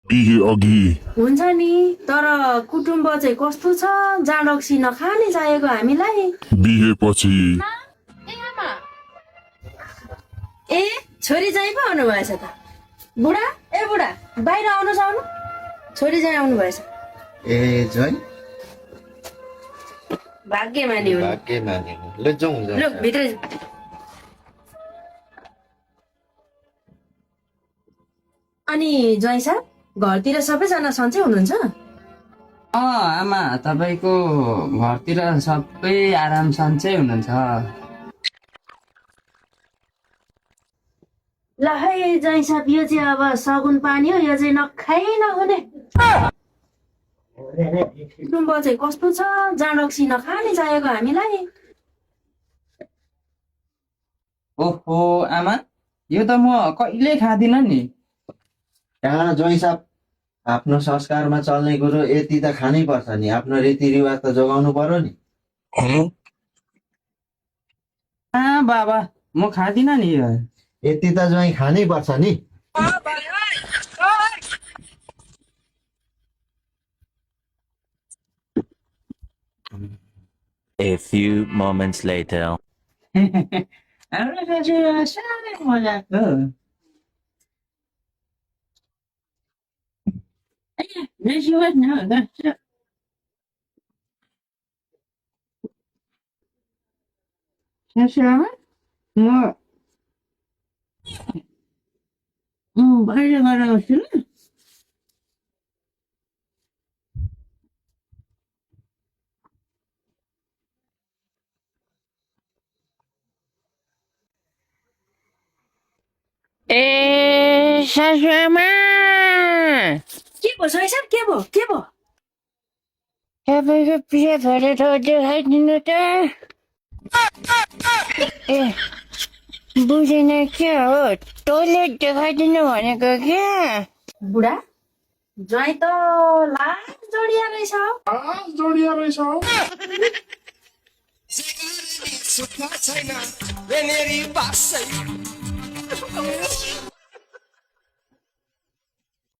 बिहे अघि हुन्छ नि तर कुटुम्ब चाहिँ कस्तो छ जाँड रक्सी नखाने चाहिएको हामीलाई बिहेपछि ए आमा ए छोरी चाहिँ पो आउनु भएछ त बुढा ए बुढा बाहिर आउनुहोस् आउनु छोरी चाहिँ आउनु भएछ ए जोइन भाग्यमानी हुनु भाग्य मानेको ल जाउँ लु जाउँ भित्र अनि ज्वाइँ साहब घरतिर सबैजना सन्चै हुनुहुन्छ आमा तपाईँको घरतिर सबै आराम सन्चै हुनुहुन्छ ल है ज्वाइँ साहब यो चाहिँ अब सगुन पानी हो यो चाहिँ नखाइ नहुने कुटुम्ब चाहिँ कस्तो छ जाँड रक्सी नखाने चाहिएको हामीलाई ओहो आमा यो त म कहिल्यै खाँदिनँ नि कहाँ जोइन साहब आफ्नो संस्कारमा चल्ने कुरो यति त खानै पर्छ नि आफ्नो रीतिरिवाज त जोगाउनु पर्यो नि बाबा म खाँदिनँ नि यो यति त जोइन खानै पर्छ नि A few moments later. हाम्रो दाजुमा साह्रै मजाको म बाहिर गएर आउँछु ल ए ससुआमा के भयो ज्वाइँ साहब के भयो तपाईँको पिया भएर देखाइदिनु त ए बुझेन क्या हो टोइलेट देखाइदिनु भनेको क्या बुढा ज्वाइँ त लाज जोडिया रहेछ सुत्न छैन वेनेरी बासै